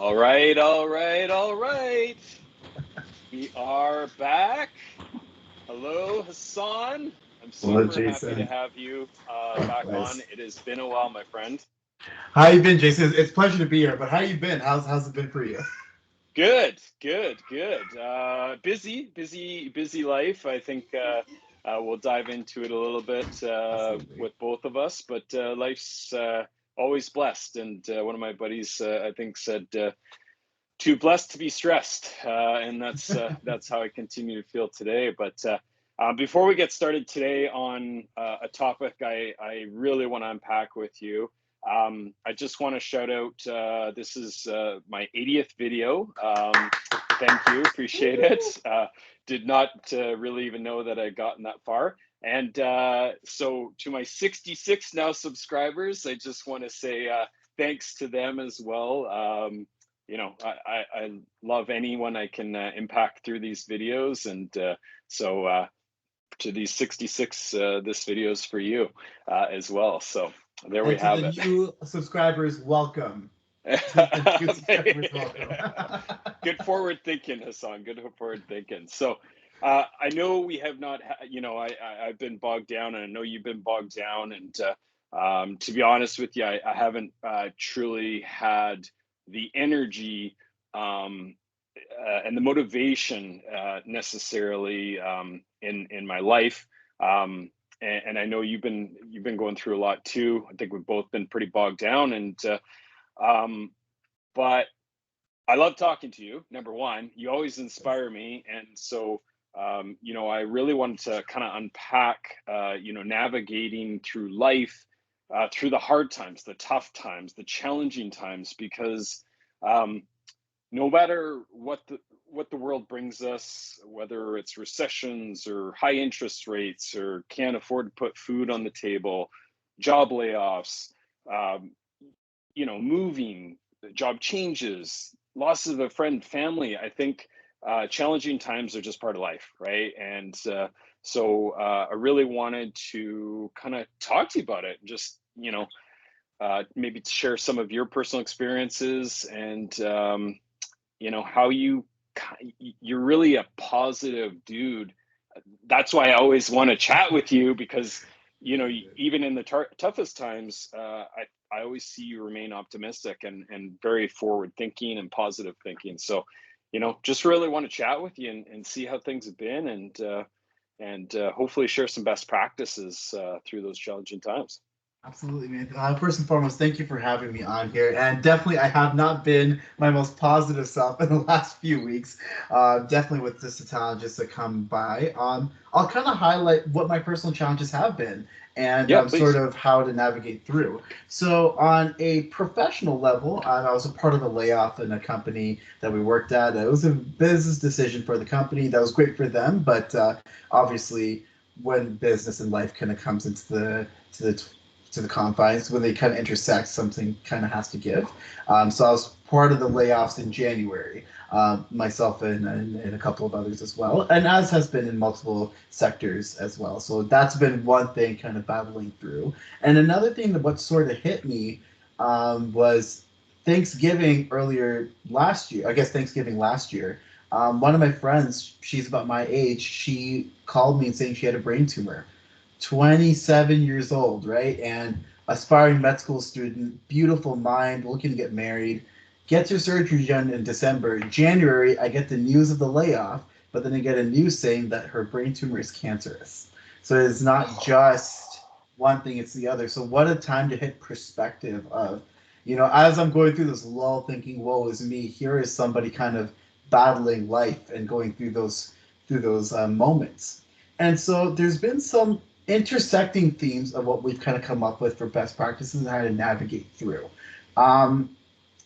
All right, all right, all right. We are back. Hello, Hassan. I'm Hello, super happy to Jason. have you back on. Likewise. It has been a while, my friend. How you been, Jason? It's a pleasure to be here. But how you been? How's it been for you? Good, good, good. Busy life. I think we'll dive into it a little bit Absolutely. with both of us, but life's always blessed. And one of my buddies, I think, said, too blessed to be stressed, and that's how I continue to feel today. But before we get started today on a topic I really want to unpack with you, I just want to shout out. This is my 80th video. Thank you, appreciate it. Did not really even know that I'd gotten that far. And so to my 66 now subscribers, I just want to say thanks to them as well. I love anyone I can impact through these videos. And so to these 66, this video is for you as well. So there we And to the have it. new subscribers, welcome. To the new subscribers, welcome. Good forward thinking, Hassan. Good forward thinking. So I know we have not, I've been bogged down, and I know you've been bogged down. And to be honest with you, I haven't truly had the energy and the motivation necessarily in my life. And I know you've been going through a lot too. I think we've both been pretty bogged down, and um, but I love talking to you. Number one, you always inspire me, and so I really wanted to kind of unpack, navigating through life, through the hard times, the tough times, the challenging times, because um, no matter what the world brings us, whether it's recessions or high interest rates or can't afford to put food on the table, job layoffs, um, moving, job changes, loss of a friend, family. I think challenging times are just part of life, right? And so I really wanted to kind of talk to you about it. Just maybe share some of your personal experiences, and how you're really a positive dude. That's why I always want to chat with you, because even in the toughest times, I always see you remain optimistic and very forward thinking and positive thinking. So just really want to chat with you and see how things have been, and hopefully share some best practices through those challenging times. Absolutely, man. First and foremost, thank you for having me on here. And definitely, I have not been my most positive self in the last few weeks. Definitely with just the challenges that come by. I'll kind of highlight what my personal challenges have been and Yeah, sort please. of how to navigate through. So, on a professional level, I was a part of a layoff in a company that we worked at. It was a business decision for the company that was great for them, but obviously, when business and life kind of comes into the confines, when they kind of intersect, something kind of has to give. So I was part of the layoffs in January, myself and a couple of others as well, and as has been in multiple sectors as well. So that's been one thing kind of battling through. And another thing that what sort of hit me was Thanksgiving earlier last year. I guess Thanksgiving last year. One of my friends, she's about my age, she called me and saying she had a brain tumor. 27 years old, right? And aspiring med school student, beautiful mind, looking to get married. Gets her surgery done in December. In January, I get the news of the layoff, but then I get a news saying that her brain tumor is cancerous. So it's not just one thing, it's the other. So what a time to hit perspective of, as I'm going through this lull thinking, woe is me, here is somebody kind of battling life and going through those moments. And so there's been some intersecting themes of what we've kind of come up with for best practices and how to navigate through. Um,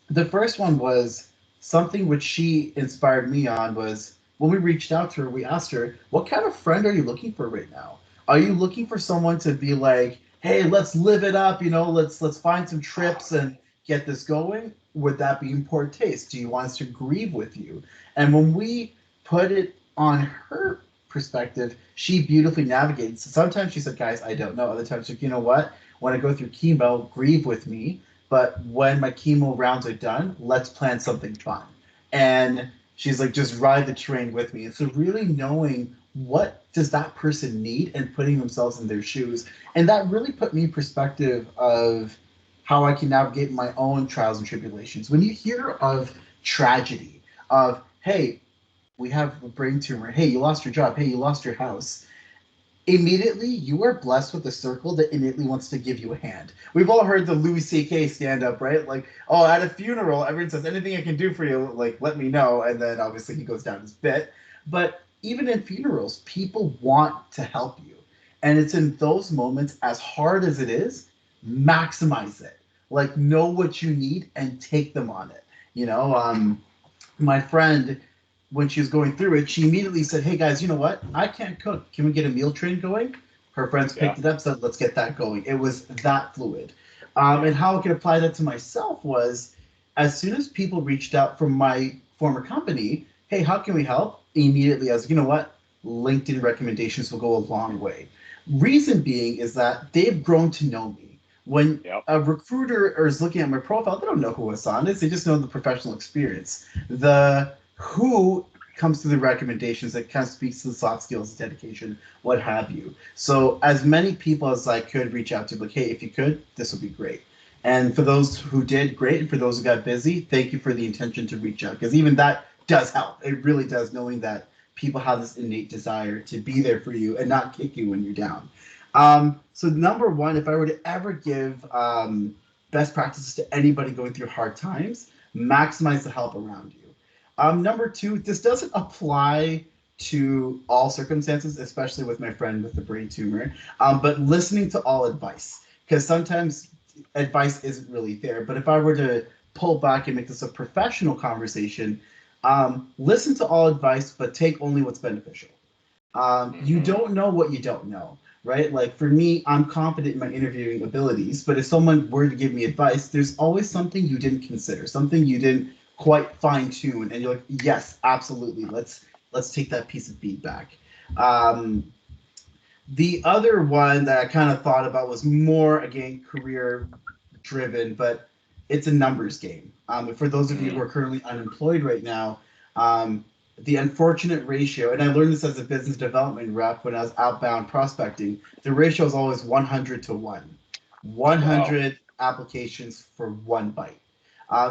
the first one was something which she inspired me on was when we reached out to her, we asked her, what kind of friend are you looking for right now? Are you looking for someone to be like, hey, let's live it up, let's find some trips and get this going? Would that be in poor taste? Do you want us to grieve with you? And when we put it on her perspective, she beautifully navigates. So sometimes she said, guys, I don't know. Other times, like, you know what? When I go through chemo, grieve with me, but when my chemo rounds are done, let's plan something fun. And she's like, just ride the train with me. And so really knowing what does that person need and putting themselves in their shoes. And that really put me in perspective of how I can navigate my own trials and tribulations. When you hear of tragedy, of, hey, we have a brain tumor, hey, you lost your job, hey, you lost your house, immediately you are blessed with a circle that innately wants to give you a hand. We've all heard the Louis C.K. stand up, right? Like, oh, at a funeral, everyone says, anything I can do for you, like, let me know. And then obviously he goes down his bit. But even in funerals, people want to help you. And it's in those moments, as hard as it is, maximize it. Like, know what you need and take them on it. You know, my friend, when she was going through it, she immediately said, hey guys, you know what? I can't cook. Can we get a meal train going? Her friends picked it up, said, let's get that going. It was that fluid. And how I could apply that to myself was, as soon as people reached out from my former company, hey, how can we help? Immediately I was like, you know what? LinkedIn recommendations will go a long way. Reason being is that they've grown to know me. When a recruiter is looking at my profile, they don't know who Hassan is. They just know the professional experience. The who comes through the recommendations that kind of speaks to the soft skills, dedication, what have you. So as many people as I could reach out to, like, hey, if you could, this would be great. And for those who did, great. And for those who got busy, thank you for the intention to reach out, because even that does help. It really does, knowing that people have this innate desire to be there for you and not kick you when you're down. So number one, if I were to ever give best practices to anybody going through hard times, maximize the help around you. Number two, this doesn't apply to all circumstances, especially with my friend with the brain tumor, but listening to all advice, because sometimes advice isn't really there. But if I were to pull back and make this a professional conversation, listen to all advice, but take only what's beneficial. You don't know what you don't know, right? Like for me, I'm confident in my interviewing abilities, but if someone were to give me advice, there's always something you didn't consider, something you didn't quite fine tune, and you're like, yes, absolutely, let's take that piece of feedback. The other one that I kind of thought about was more, again, career driven, but it's a numbers game. For those of you who are currently unemployed right now, the unfortunate ratio, and I learned this as a business development rep when I was outbound prospecting, the ratio is always 100 to 1. 100 applications for one bite.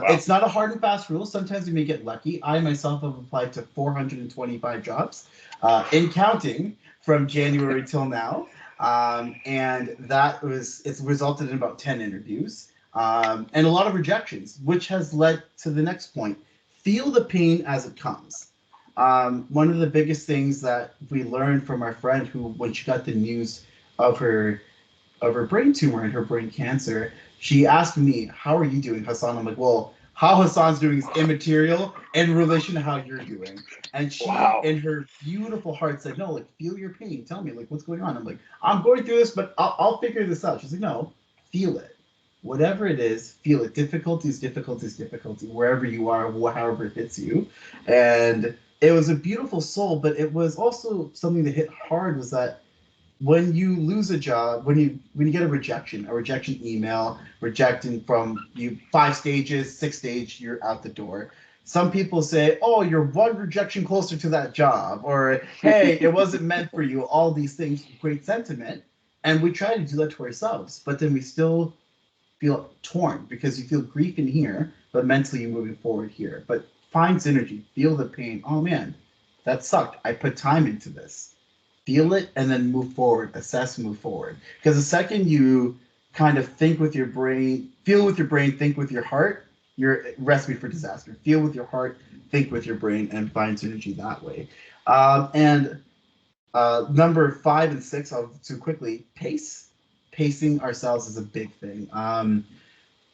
It's not a hard and fast rule. Sometimes you may get lucky. I myself have applied to 425 jobs in counting from January till now. And it's resulted in about 10 interviews and a lot of rejections, which has led to the next point. Feel the pain as it comes. One of the biggest things that we learned from our friend who, when she got the news of her brain tumor and her brain cancer, she asked me, how are you doing, Hassan? I'm like, well, how Hassan's doing is immaterial in relation to how you're doing. And she, in her beautiful heart, said, no, like, feel your pain. Tell me, like, what's going on? I'm like, I'm going through this, but I'll figure this out. She's like, no, feel it. Whatever it is, feel it. Difficulty is difficulty, wherever you are, however it hits you. And it was a beautiful soul, but it was also something that hit hard, was that when you lose a job, when you get a rejection email, rejecting from you 5 stages, 6 stage, you're out the door. Some people say, oh, you're one rejection closer to that job, or hey, it wasn't meant for you, all these things, great sentiment. And we try to do that to ourselves, but then we still feel torn because you feel grief in here, but mentally you're moving forward here. But find synergy, feel the pain. Oh man, that sucked. I put time into this. Feel it and then move forward, assess, move forward. Because the second you kind of think with your brain, feel with your brain, think with your heart, you're a recipe for disaster. Feel with your heart, think with your brain, and find synergy that way. And number 5 and 6, I'll too quickly, pace. Pacing ourselves is a big thing.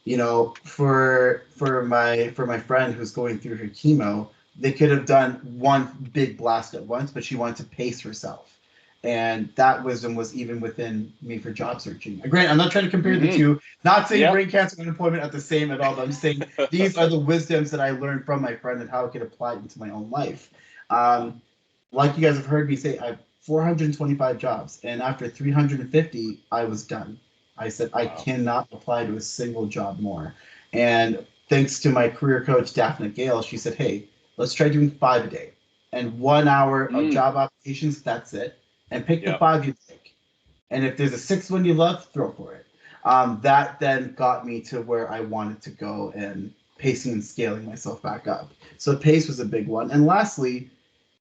You know, for my friend who's going through her chemo, they could have done one big blast at once, but she wanted to pace herself. And that wisdom was even within me for job searching. Granted, I'm not trying to compare the two, not saying brain cancer and unemployment are the same at all, but I'm saying these are the wisdoms that I learned from my friend and how I could apply it into my own life. Like you guys have heard me say, I have 425 jobs, and after 350, I was done. I said, I Wow. cannot apply to a single job more. And thanks to my career coach, Daphne Gale, she said, hey, let's try doing 5 a day and 1 hour of Mm, job applications. That's it. And pick the yeah. five you like. And if there's a sixth one you love, throw for it. That then got me to where I wanted to go and pacing and scaling myself back up. So pace was a big one. And lastly,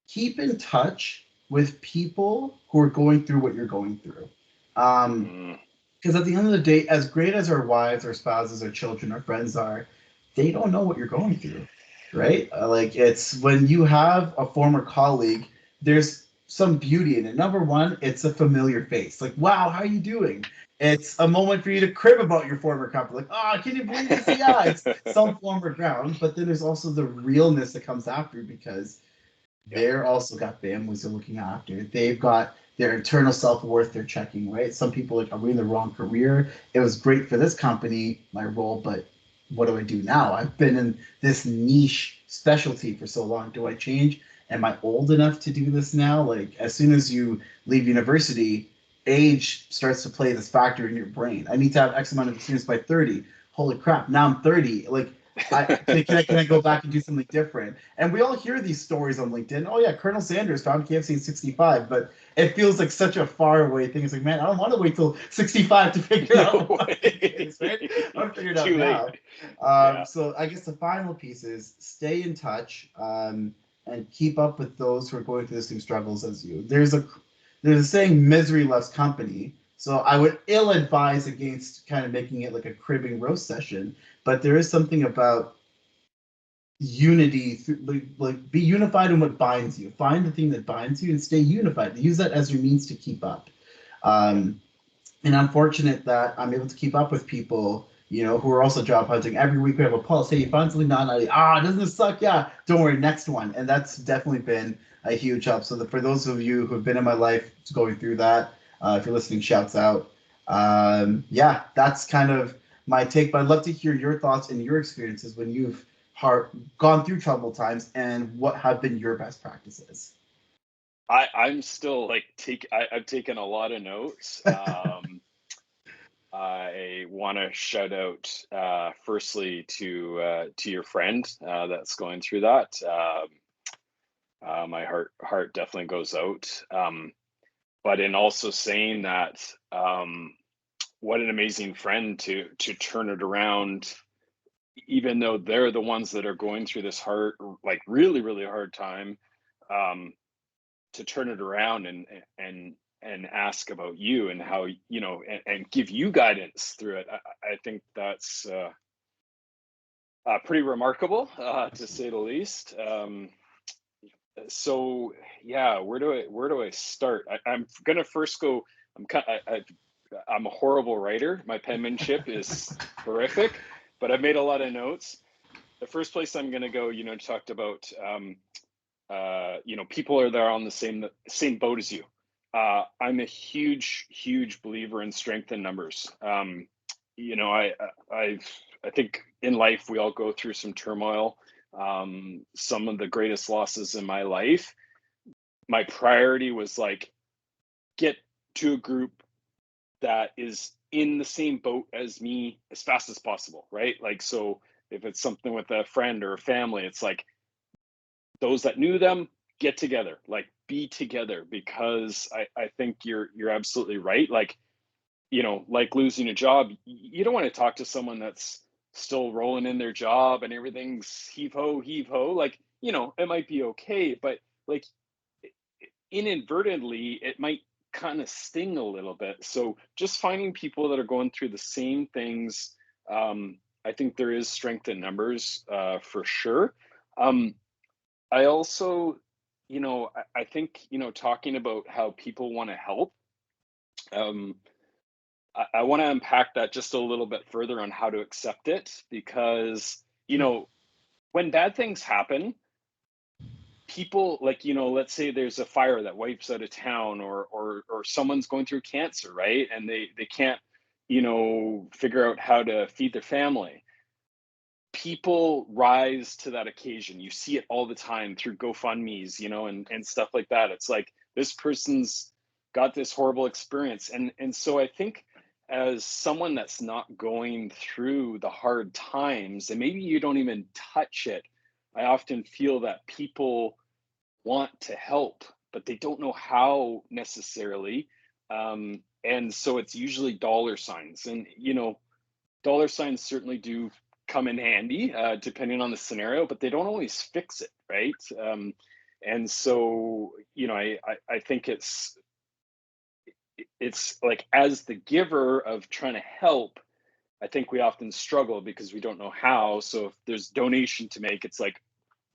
keep in touch with people who are going through what you're going through. Mm, Because at the end of the day, as great as our wives, our spouses, our children, our friends are, they don't know what you're going through, right? Like it's when you have a former colleague, there's some beauty in it. Number one, it's a familiar face. Like, wow, how are you doing? It's a moment for you to crib about your former company. Like, oh, can you believe this? Yeah, it's some form of ground. But then there's also the realness that comes after because yeah. they're also got families they're looking after. They've got their internal self worth they're checking, right? Some people are like, are we in the wrong career? It was great for this company, my role, but what do I do now? I've been in this niche specialty for so long. Do I change? Am I old enough to do this now? Like, as soon as you leave university, age starts to play this factor in your brain. I need to have X amount of experience by 30. Holy crap, now I'm 30. Like, can I go back and do something different? And we all hear these stories on LinkedIn. Oh yeah, Colonel Sanders found KFC in 65, but it feels like such a far away thing. It's like, man, I don't want to wait till 65 to figure out No what it is, right? way. I'm figured out Too late. now. Yeah. So I guess the final piece is stay in touch and keep up with those who are going through the same struggles as you. There's a saying, misery loves company. So I would ill advise against kind of making it like a cribbing roast session, but there is something about unity, like be unified in what binds you. Find the thing that binds you and stay unified. Use that as your means to keep up. Yeah. Um, and I'm fortunate that I'm able to keep up with people, who are also job hunting. Every week we have a pulse. Hey, you find something doesn't this suck? Yeah, don't worry, next one. And that's definitely been a huge help. So for those of you who have been in my life going through that, if you're listening, shouts out. Yeah, that's kind of my take. But I'd love to hear your thoughts and your experiences when you've gone through troubled times and what have been your best practices. I'm still like I've taken a lot of notes. I want to shout out firstly to your friend that's going through that. My heart definitely goes out. But in also saying that, what an amazing friend to turn it around, even though they're the ones that are going through this hard, like really really hard time, um, to turn it around and ask about you and how and give you guidance through it. I think that's pretty remarkable, to say the least. So yeah, where do I start? I'm gonna first go. I'm a horrible writer. My penmanship is horrific, but I've made a lot of notes. The first place I'm gonna go, talked about, people are there on the same boat as you. I'm a huge believer in strength in numbers. I think in life we all go through some turmoil. Some of the greatest losses in my life, my priority was like get to a group that is in the same boat as me as fast as possible, right? Like, so if it's something with a friend or a family, it's like those that knew them get together, like be together, because I think you're absolutely right. Like, like losing a job, you don't want to talk to someone that's still rolling in their job and everything's heave ho. Like, it might be okay, but like inadvertently, it might kind of sting a little bit. So just finding people that are going through the same things, I think there is strength in numbers, for sure. Um, I also, I think, talking about how people want to help, um, I want to unpack that just a little bit further on how to accept it, because, when bad things happen, people, like, let's say there's a fire that wipes out a town, or someone's going through cancer, right? And they can't, figure out how to feed their family. People rise to that occasion. You see it all the time through GoFundMe's, and stuff like that. It's like this person's got this horrible experience, and so I think as someone that's not going through the hard times, and maybe you don't even touch it, I often feel that people want to help, but they don't know how necessarily. And so it's usually dollar signs. And, dollar signs certainly do come in handy, depending on the scenario, but they don't always fix it, right? And so, I think it's like, as the giver of trying to help, I think we often struggle because we don't know how. So if there's donation to make, it's like,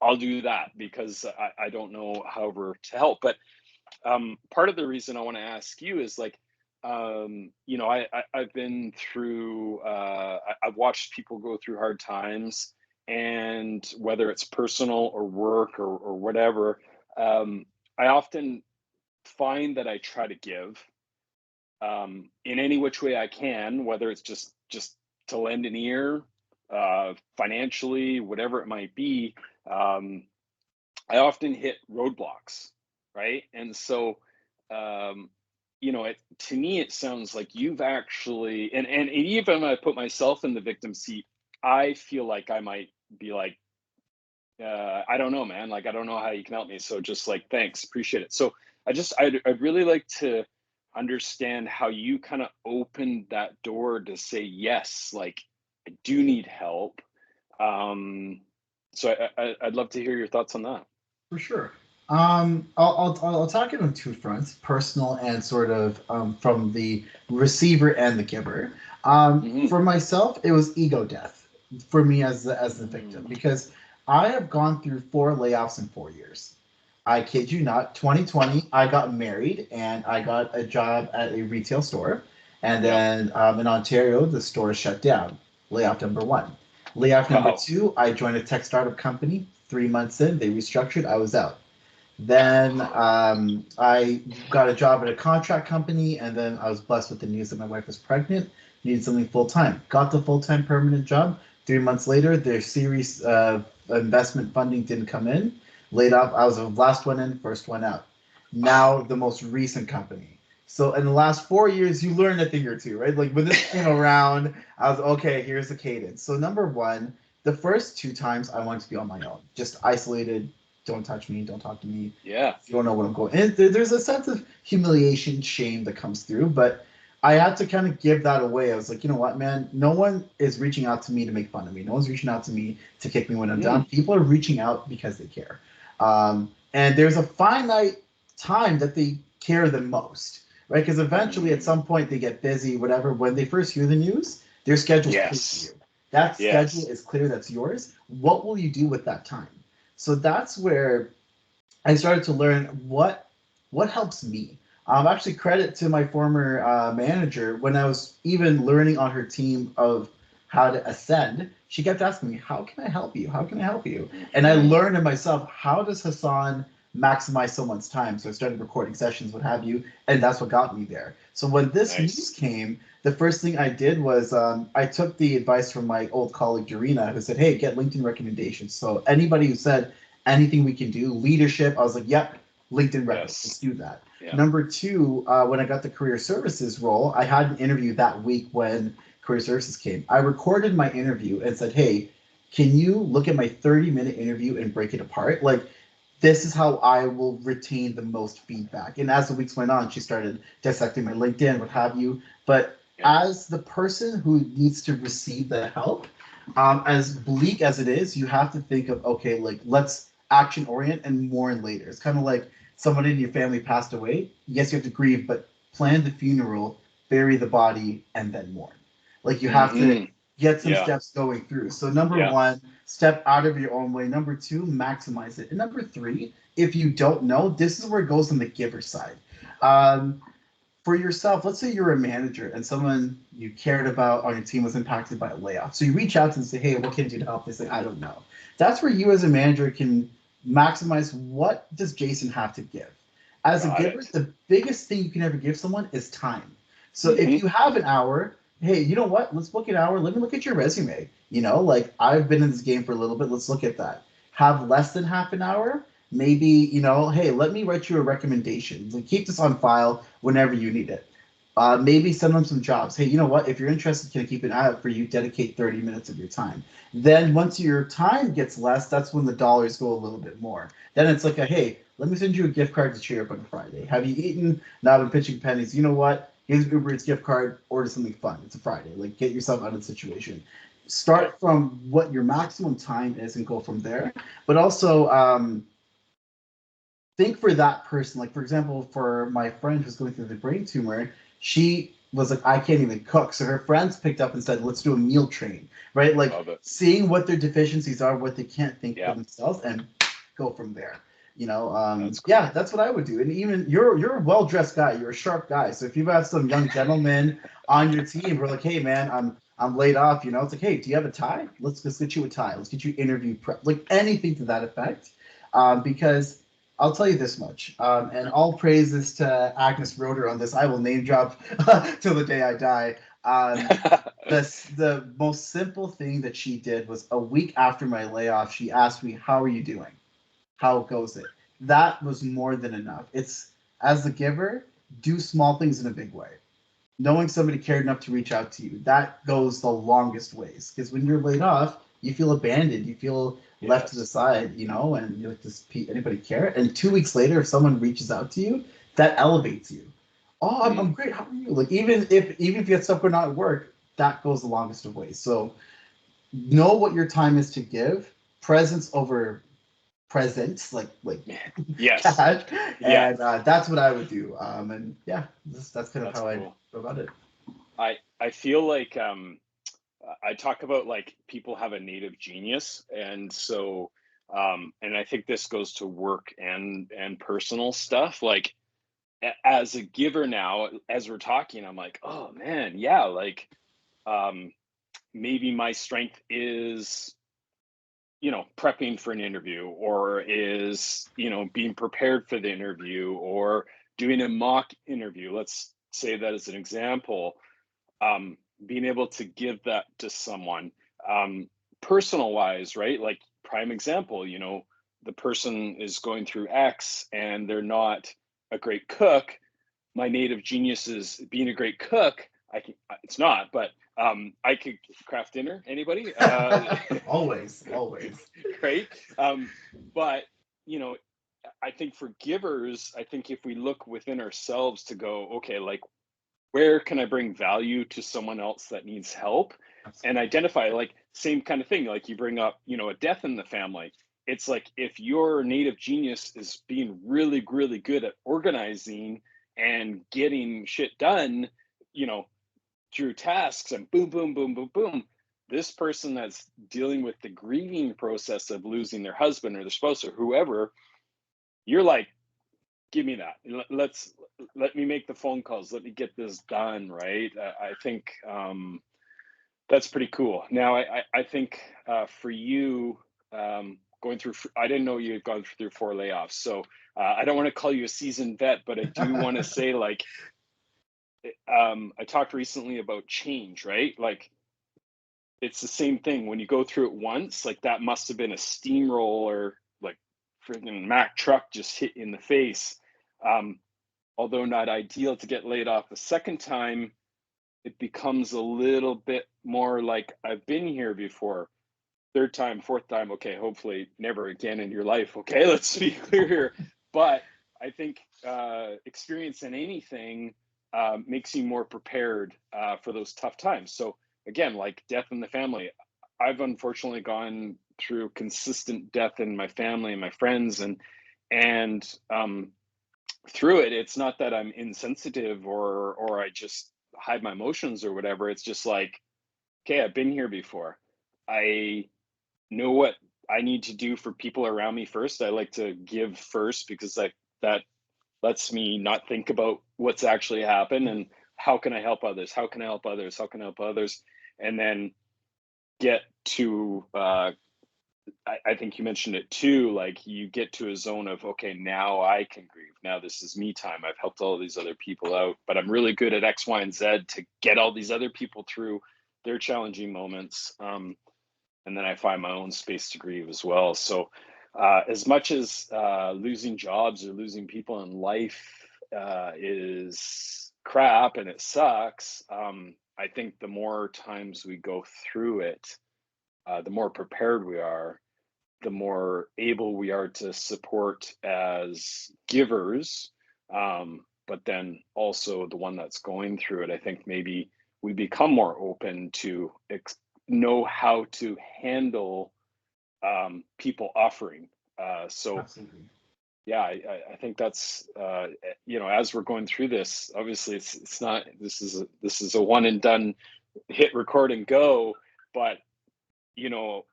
I'll do that because I don't know however to help. But part of the reason I want to ask you is like, I've been through, I've watched people go through hard times, and whether it's personal or work or whatever, I often find that I try to give, in any which way I can, whether it's just to lend an ear, financially, whatever it might be. Um, I often hit roadblocks, right? And so, um, to me, it sounds like you've actually, and even when I put myself in the victim seat, I feel like I might be like, I don't know, man. Like, I don't know how you can help me. So just like, thanks, appreciate it. So I'd really like to understand how you kind of opened that door to say, yes, like, I do need help. Um, so I'd love to hear your thoughts on that. For sure. I'll talk it on two fronts, personal and sort of from the receiver and the giver. Hmm. For myself, it was ego death for me as the victim Mm. because I have gone through 4 layoffs in 4 years. I kid you not. 2020, I got married and I got a job at a retail store, and Yep. then in Ontario, the store shut down. Layoff number one. Layoff number Wow. two, I joined a tech startup company. 3 months in, they restructured. I was out. Then I got a job at a contract company, and then I was blessed with the news that my wife was pregnant, needed something full time. Got the full time permanent job. 3 months later, their series investment funding didn't come in. Laid off. I was the last one in, first one out. Now the most recent company. So in the last 4 years, you learn a thing or two, right? Like when this came around, I was okay. Here's the cadence. So number one, the first 2 times I wanted to be on my own, just isolated, don't touch me, don't talk to me. Yeah. You don't know what I'm going. And there's a sense of humiliation, shame that comes through, but I had to kind of give that away. I was like, you know what, man? No one is reaching out to me to make fun of me. No one's reaching out to me to kick me when I'm down. Mm. People are reaching out because they care. And there's a finite time that they care the most, right? Because eventually, at Mm. some point, they get busy, whatever. When they first hear the news, their schedule's clear for Yes. you. That schedule Yes. is clear. That's yours. What will you do with that time? So that's where I started to learn what helps me. Actually, credit to my former manager when I was even learning on her team of how to ascend. She kept asking me, "How can I help you? How can I help you?" And I Hmm. learned in myself, how does Hassan maximize someone's time? So I started recording sessions, what have you, and that's what got me there. So when this news Nice. came, the first thing I did was I took the advice from my old colleague Dorina, who said, "Hey, get LinkedIn recommendations." So anybody who said anything we can do, leadership, I was like, "Yep, LinkedIn records. Let's Yes. do that." Yeah. Number two, when I got the career services role, I had an interview that week when career services came. I recorded my interview and said, "Hey, can you look at my 30-minute interview and break it apart? Like, this is how I will retain the most feedback." And as the weeks went on, she started dissecting my LinkedIn, what have you. But Yeah. as the person who needs to receive the help, as bleak as it is, you have to think of, okay, like, let's action orient and mourn later. It's kind of like somebody in your family passed away. Yes, you have to grieve, but plan the funeral, bury the body, and then mourn. Like you have to Hmm. get some Yeah. steps going through. So number Yeah. one, step out of your own way. Number two, maximize it. And number three, if you don't know, this is where it goes on the giver side. Um, for yourself, let's say you're a manager and someone you cared about on your team was impacted by a layoff. So you reach out to them and say, "Hey, what can I do to help?" They say, "I don't know." That's where you as a manager can maximize what does Jason have to give. As a Got giver, it. the biggest thing you can ever give someone is time. So if Hmm. you have an hour, hey, you know what? Let's book an hour. Let me look at your resume. Like I've been in this game for a little bit. Let's look at that. Have less than half an hour. Maybe, hey, let me write you a recommendation. Like, keep this on file whenever you need it. Maybe send them some jobs. Hey, you know what? If you're interested, can I keep an eye out for you? Dedicate 30 minutes of your time. Then once your time gets less, that's when the dollars go a little bit more. Then it's like, hey, let me send you a gift card to cheer up on a Friday. Have you eaten? Now I've been pitching pennies. You know what? Here's an Uber Eats gift card. Order something fun. It's a Friday. Like, get yourself out of the situation. Right. Start from what your maximum time is and go from there. But also, think for that person. Like, for example, for my friend who's going through the brain tumor, she was like, I can't even cook. So her friends picked up and said, let's do a meal train, right? Like, Love it. seeing what their deficiencies are, what they can't think for Yeah, themselves, and go from there. that's Yeah, cool. that's what I would do. And even you're a well dressed guy, you're a sharp guy. So if you have some young gentlemen on your team who are like, hey man, I'm laid off, it's like, hey, do you have a tie? Let's get you a tie. Let's get you interview prep, like anything to that effect. Because I'll tell you this much, and all praises to Agnes Roeder on this. I will name drop till the day I die. The most simple thing that she did was a week after my layoff, she asked me, "How are you doing? How goes it?" That was more than enough. It's as the giver, do small things in a big way. Knowing somebody cared enough to reach out to you, that goes the longest ways. Because when you're laid off, you feel abandoned, you feel left to the Yes. side, and you're like, does anybody care? And 2 weeks later, if someone reaches out to you, that elevates you. Oh, I'm Mm, great. How are you? Like, even if you have stuff going on at work, that goes the longest of ways. So know what your time is to give. Presence over presents, like yes. cash, Yeah, and that's what I would do. And yeah, that's kind of that's how I cool. go about it. I feel like I talk about like people have a native genius, and so and I think this goes to work and personal stuff. Like as a giver now, as we're talking, I'm like, oh man, yeah, like um maybe my strength is prepping for an interview, or is being prepared for the interview, or doing a mock interview, let's say that as an example. um, Being able to give that to someone, um, personal wise, right? Like prime example, the person is going through X and they're not a great cook. My native genius is being a great cook. I can, it's not, but I could craft dinner. Anybody? Always, always. Right? Um, but you know, I think for givers, I think if we look within ourselves to go, okay, like where can I bring value to someone else that needs help, and Absolutely. identify, like same kind of thing, like you bring up, a death in the family. It's like if your native genius is being really, really good at organizing and getting shit done, you know, through tasks and boom, boom, boom, boom, boom. This person that's dealing with the grieving process of losing their husband or their spouse or whoever, you're like, give me that. Let me make the phone calls. Let me get this done. Right. I think that's pretty cool. Now, I think for you, going through, I didn't know you had gone through 4 layoffs. So I don't want to call you a seasoned vet, but I do want to say, like, I talked recently about change, right? Like, it's the same thing when you go through it once, like that must have been a steamroller, like freaking Mack truck just hit you in the face. Um, Although not ideal to get laid off the second time, it becomes a little bit more like I've been here before. Third time, fourth time, okay, hopefully never again in your life. Okay, let's be clear here. But I think experience in anything makes you more prepared for those tough times. So again, like death in the family, I've unfortunately gone through consistent death in my family and my friends, and through it, it's not that I'm insensitive or I just hide my emotions or whatever. It's just like, okay, I've been here before. I know what I need to do for people around me first. I like to give first because that lets me not think about what's actually happened, and how can I help others? How can I help others? How can I help others? And then get to I think you mentioned it too, like you get to a zone of, okay, now I can grieve. Now this is me time. I've helped all these other people out, but I'm really good at X, Y, and Z to get all these other people through their challenging moments. And then I find my own space to grieve as well. So, as much as losing jobs or losing people in life is crap and it sucks, I think the more times we go through it, the more prepared we are, the more able we are to support as givers, but then also the one that's going through it. I think maybe we become more open to know how to handle people offering. So Absolutely. yeah, I think that's as we're going through this, obviously it's not this is a one and done, hit record and go, but you know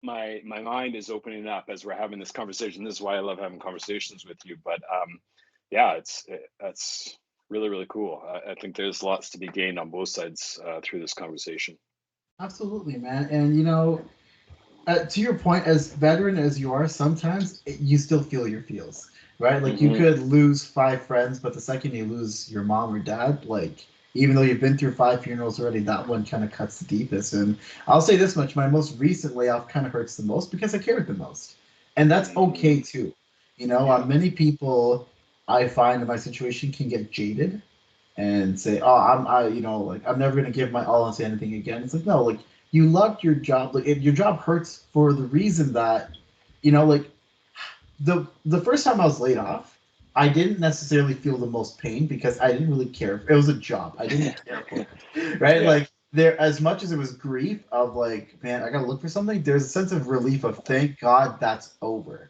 my mind is opening up as we're having this conversation. This is why I love having conversations with you. But yeah, that's really really cool. I think there's lots to be gained on both sides through this conversation. Absolutely, man. And to your point, as veteran as you are, sometimes you still feel your feels, right? Like you Hmm. could lose five friends, but the second you lose your mom or dad, like even though you've been through five funerals already, that one kind of cuts the deepest. And I'll say this much: my most recent layoff kind of hurts the most because I cared the most, and that's Hmm. okay too. Yeah. Many people I find in my situation can get jaded and say, "Oh, like I'm never gonna give my all into anything again." It's like no, like you loved your job. Like your job hurts for the reason that, like the first time I was laid off, I didn't necessarily feel the most pain because I didn't really care. It was a job. I didn't care for it, right? Yeah. Like there, as much as it was grief of like, man, I gotta look for something. There's a sense of relief of thank God that's over.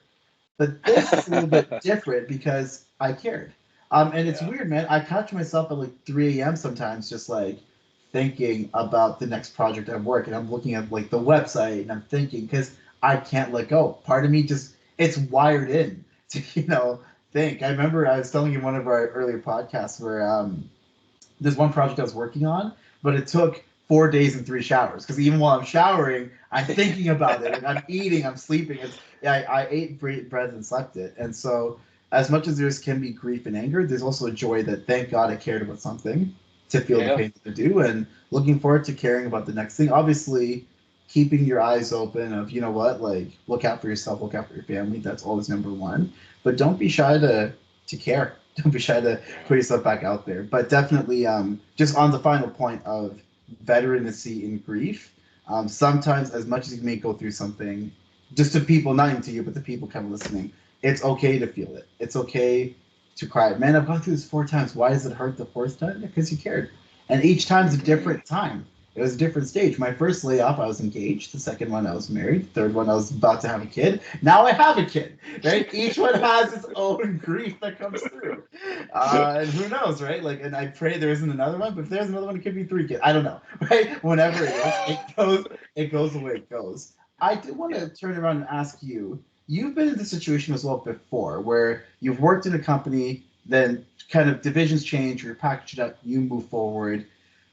But this is a little bit different because I cared. And it's Yeah. weird, man. I catch myself at like 3 a.m. sometimes, just like thinking about the next project at work, and I'm looking at like the website, and I'm thinking because I can't let go. Part of me just it's wired in to think. I remember I was telling you in one of our earlier podcasts where there's one project I was working on, but it took 4 days and three showers because even while I'm showering, I'm thinking about it. Like I'm eating, I'm sleeping. It's yeah, I ate bread and slept it, and so as much as there's can be grief and anger, there's also a joy that thank God I cared about something to feel the Yeah. pain that I do, and looking forward to caring about the next thing. Obviously, keeping your eyes open of like look out for yourself, look out for your family. That's always number one. But don't be shy to care. Don't be shy to Yeah. put yourself back out there. But definitely, just on the final point of veterancy in grief, sometimes as much as you may go through something, just to people, not even to you, but to people kind of listening, it's okay to feel it. It's okay to cry. Man, I've gone through this 4 times. Why does it hurt the fourth time? Because you cared. And each time's a Hmm. different time. It was a different stage. My first layoff, I was engaged. The second one, I was married. The third one, I was about to have a kid. Now I have a kid, right? Each one has its own grief that comes through. And who knows, right? Like, and I pray there isn't another one, but if there's another one, it could be three kids. I don't know, right? Whenever it is, it goes the way it goes. I do want Yeah. to turn around and ask you, you've been in this situation as well before, where you've worked in a company, then kind of divisions change, you're packaged up, you move forward.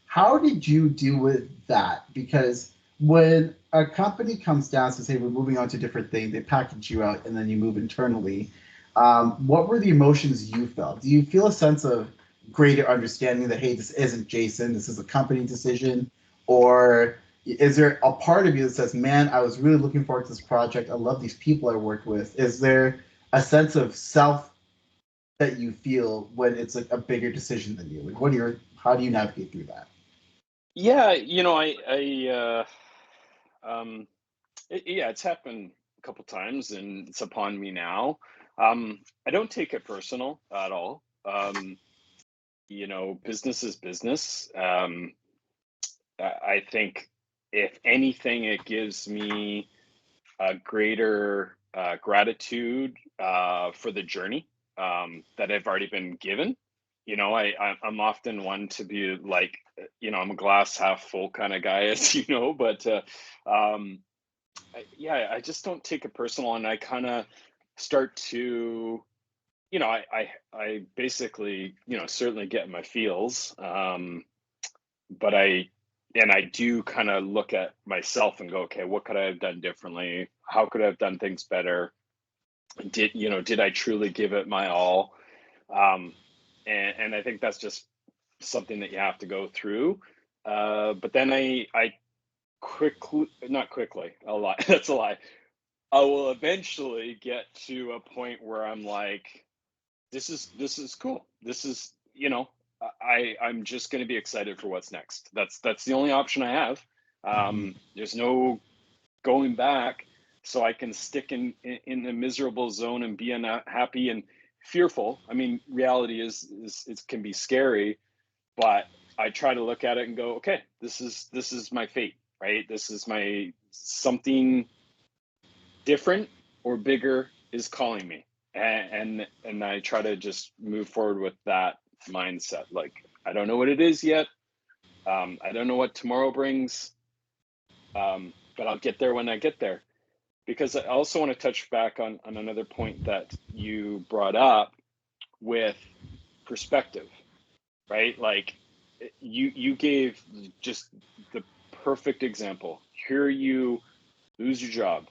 How did you deal with that? Because when a company comes down to say we're moving on to a different thing, they package you out and then you move internally. What were the emotions you felt? Do you feel a sense of greater understanding that hey, this isn't Jason, this is a company decision, or is there a part of you that says, man, I was really looking forward to this project. I love these people I worked with. Is there a sense of self that you feel when it's like a bigger decision than you? Like, how do you navigate through that? Yeah. Um, yeah, it's happened a couple times, and it's upon me now. I don't take it personal at all. Business is business. I think if anything, it gives me a greater gratitude for the journey that I've already been given. I'm often one to be like, I'm a glass half full kind of guy, as you know, but um, yeah, I just don't take it personal, and I kind of start to, I basically, certainly get my feels, but I do kind of look at myself and go, okay, what could I have done differently? How could I have done things better? Did I truly give it my all? Um, and I think that's just something that you have to go through. But then I quickly, not quickly, a lie, that's a lie. I will eventually get to a point where I'm like, this is cool. This is, I'm just going to be excited for what's next. That's the only option I have. There's no going back, so I can stick in the miserable zone and be unhappy and fearful. I mean, reality is it can be scary, but I try to look at it and go, okay, this is my fate, right? This is my something different or bigger is calling me, and I try to just move forward with that mindset. Like, I don't know what it is yet. I don't know what tomorrow brings, but I'll get there when I get there. Because I also want to touch back on another point that you brought up with perspective, right? Like, you gave just the perfect example. Here you lose your job,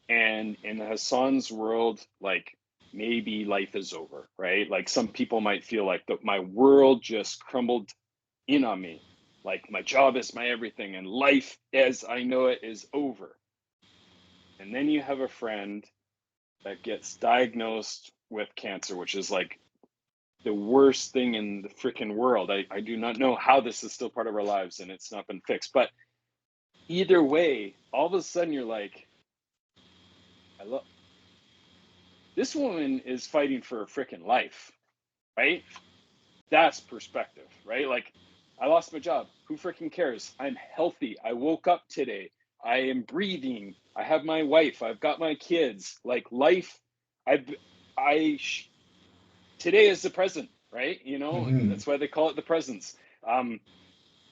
and in Hassan's world, like, maybe life is over, right? Like, some people might feel like my world just crumbled in on me, like my job is my everything and life as I know it is over. And then you have a friend that gets diagnosed with cancer, which is like the worst thing in the freaking world. I do not know how this is still part of our lives and it's not been fixed. But either way, all of a sudden you're like, I love this woman is fighting for a freaking life, right? That's perspective, right? Like, I lost my job. Who freaking cares? I'm healthy. I woke up today. I am breathing. I have my wife. I've got my kids. Like, life, I, I, today is the present, right? You know, Mm-hmm. that's why they call it the presence.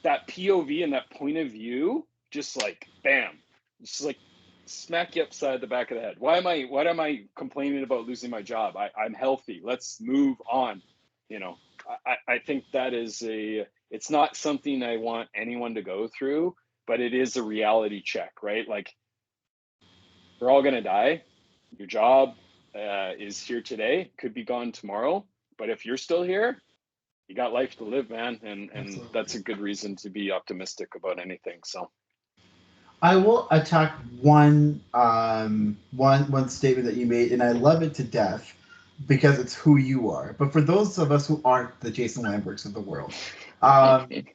That POV and that point of view, just like bam, just like smack you upside the back of the head. Why am I complaining about losing my job? I'm healthy. Let's move on. You know, I think that is it's not something I want anyone to go through, but it is a reality check, right? Like, we're all gonna die. Your job is here today, could be gone tomorrow. But if you're still here, you got life to live, man, and Absolutely. that's a good reason to be optimistic about anything. So I will attack one statement that you made, and I love it to death because it's who you are. But for those of us who aren't the Jason Lamberts of the world, um,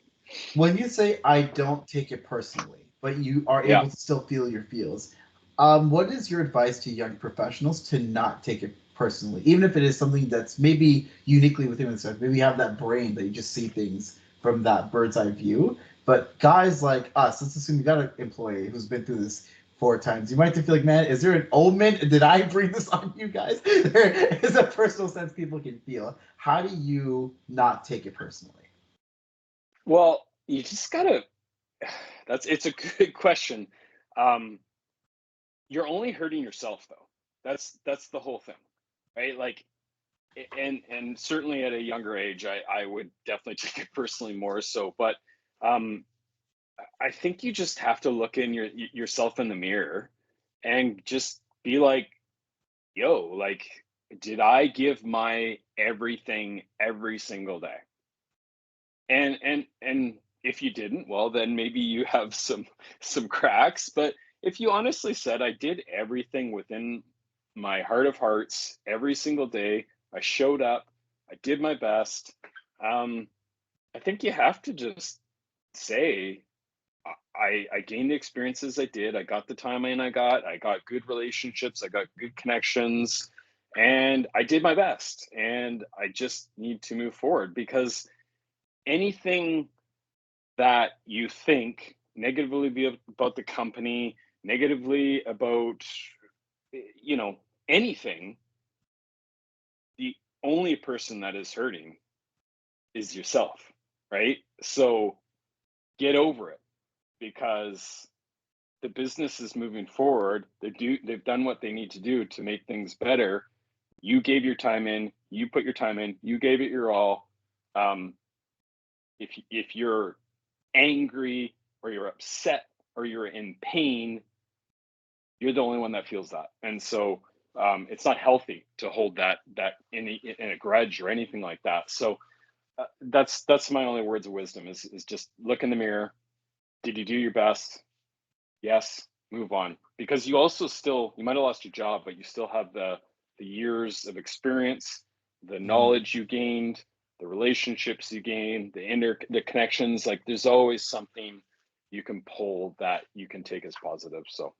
when you say I don't take it personally, but you are yeah, able to still feel your feels, what is your advice to young professionals to not take it personally, even if it is something that's maybe uniquely within themselves? Maybe you have that brain that you just see things from that bird's eye view. But guys like us, let's assume you got an employee who's been through this 4 times. You might have to feel like, man, is there an omen? Did I bring this on you guys? There is a personal sense people can feel. How do you not take it personally? well, you just gotta. It's a good question. Um, you're only hurting yourself though. That's the whole thing, right? Like, and certainly at a younger age, I would definitely take it personally more so. But um, I think you just have to look in yourself in the mirror and just be like, yo, like, did I give my everything every single day? And if you didn't, well, then maybe you have some cracks. But if you honestly said, I did everything within my heart of hearts every single day, I showed up, I did my best. Um, I think you have to just say, I gained the experiences I did. I got the time in I got good relationships, I got good connections, and I did my best. And I just need to move forward because anything that you think negatively about the company, negatively about, you know, anything, the only person that is hurting is yourself, right? So get over it because the business is moving forward. They've done what they need to do to make things better. You gave your time in, you put your time in, you gave it your all. Um, if you're angry or you're upset or you're in pain, you're the only one that feels that. And so it's not healthy to hold that in a grudge or anything like that. So that's my only words of wisdom is just look in the mirror. Did you do your best? Yes, move on. Because you also still, you might have lost your job, but you still have the years of experience, the Mm-hmm. knowledge you gained, the relationships you gain, the connections. Like there's always something you can pull that you can take as positive. So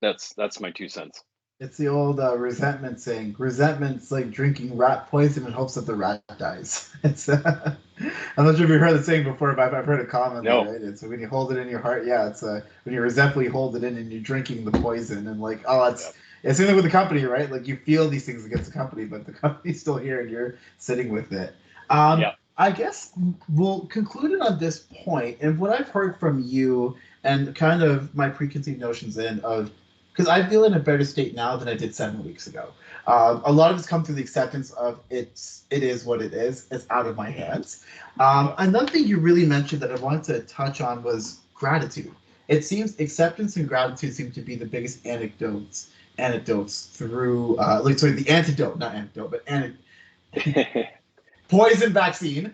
that's my 2 cents. It's the old resentment saying. Resentment's like drinking rat poison in hopes that the rat dies. It's I'm not sure if you've heard the saying before, but I've heard it commonly, No. right? It's when you hold it in your heart. Yeah, it's when you resentfully hold it in and you're drinking the poison, and like, oh, Yep. it's something with the company, right? Like you feel these things against the company, but the company's still here and you're sitting with it. Yep. I guess we'll conclude it on this point, and what I've heard from you and kind of my preconceived notions in of because I feel in a better state now than I did 7 weeks ago. A lot of it's come through the acceptance of it is what it is. It's out of my hands. Yep. Another thing you really mentioned that I wanted to touch on was gratitude. It seems acceptance and gratitude seem to be the biggest anecdotes through like sorry the antidote, not anecdote, but poison vaccine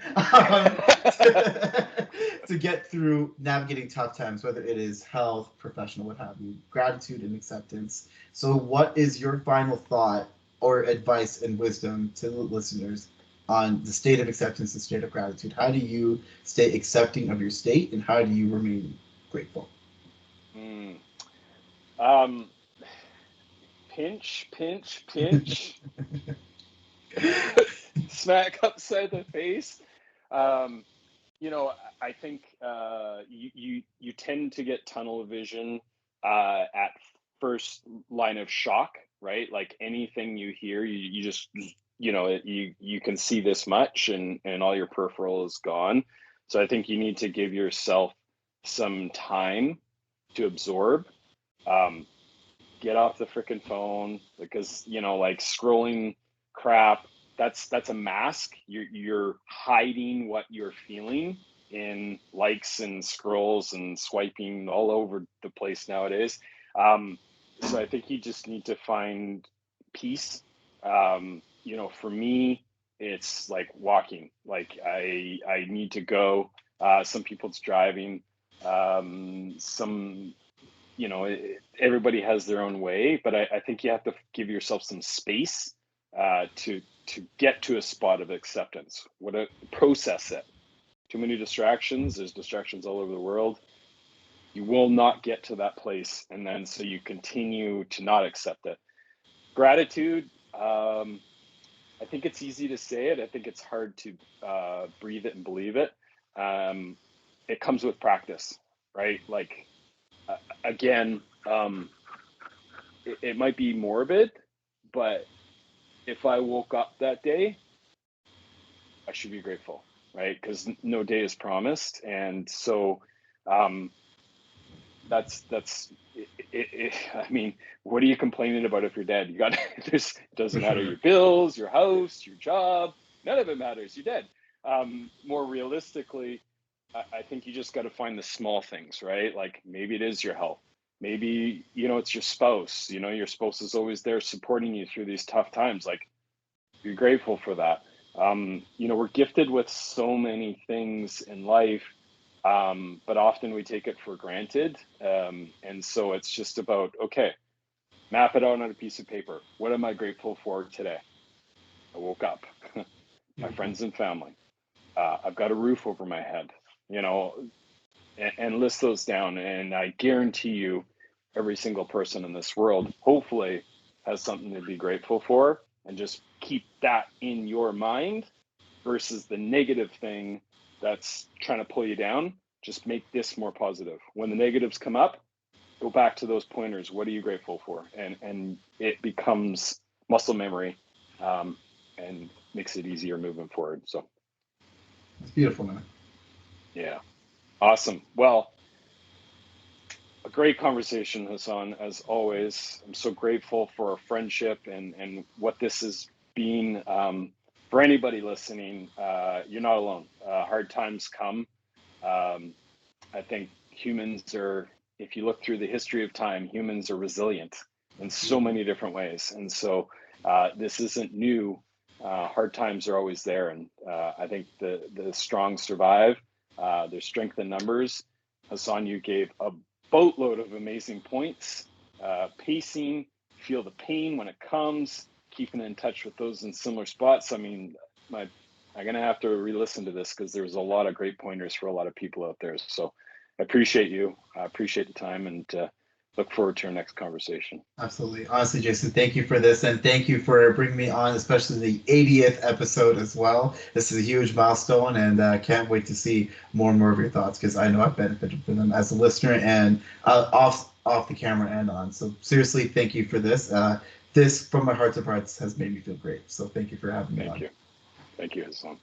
to get through navigating tough times, whether it is health, professional, what have you, gratitude and acceptance. So, what is your final thought or advice and wisdom to the listeners on the state of acceptance and state of gratitude? How do you stay accepting of your state and how do you remain grateful? Mm. Um, pinch, pinch, pinch. Smack upside the face. Um, I think you tend to get tunnel vision at first line of shock, right? Like anything you hear, you just you can see this much, and all your peripheral is gone. So I think you need to give yourself some time to absorb. Um, get off the freaking phone because like scrolling crap, that's a mask. You're hiding what you're feeling in likes and scrolls and swiping all over the place nowadays. So I think you just need to find peace. For me, it's like walking. Like I need to go. Some people it's driving. Some everybody has their own way, but I think you have to give yourself some space to get to a spot of acceptance. Process it. Too many distractions. There's distractions all over the world. You will not get to that place, and then so you continue to not accept it. Gratitude. I think it's easy to say it. I think it's hard to breathe it and believe it. It comes with practice, right? Like again, it might be morbid, but if I woke up that day, I should be grateful, right? Because no day is promised, and so um, that's I mean, what are you complaining about if you're dead? You got there's it For doesn't matter sure. your bills, your house, your job, none of it matters. You're dead. More realistically, I think you just got to find the small things, right? Like maybe it is your health. Maybe, it's your spouse. Your spouse is always there supporting you through these tough times. Like, be grateful for that. We're gifted with so many things in life, but often we take it for granted. And so it's just about, okay, map it out on a piece of paper. What am I grateful for today? I woke up, my Beautiful. friends and family. I've got a roof over my head, you know, and list those down. And I guarantee you, every single person in this world hopefully has something to be grateful for. And just keep that in your mind versus the negative thing that's trying to pull you down. Just make this more positive. When the negatives come up, go back to those pointers. What are you grateful for? And it becomes muscle memory, and makes it easier moving forward. So It's beautiful, man. yeah, awesome. Well, a great conversation, Hassan, as always. I'm so grateful for our friendship and what this has been. For anybody listening, you're not alone. Hard times come. Um, I think humans are, if you look through the history of time, humans are resilient in so Beautiful. many different ways. And so this isn't new. Hard times are always there. And I think the strong survive. There's strength in numbers. Hassan, you gave a boatload of amazing points. Pacing, feel the pain when it comes, keeping in touch with those in similar spots. I mean, my I'm gonna have to re-listen to this because there's a lot of great pointers for a lot of people out there. So I appreciate you. I appreciate the time, and look forward to our next conversation. Absolutely. Honestly, Jason, thank you for this, and thank you for bringing me on, especially the 80th episode as well. This is a huge milestone, and can't wait to see more and more of your thoughts because I know I've benefited from them as a listener and off the camera and on. So seriously, thank you for this. This, from my heart of hearts, has made me feel great. So thank you for having me Thank on. you. Thank you, Hassan.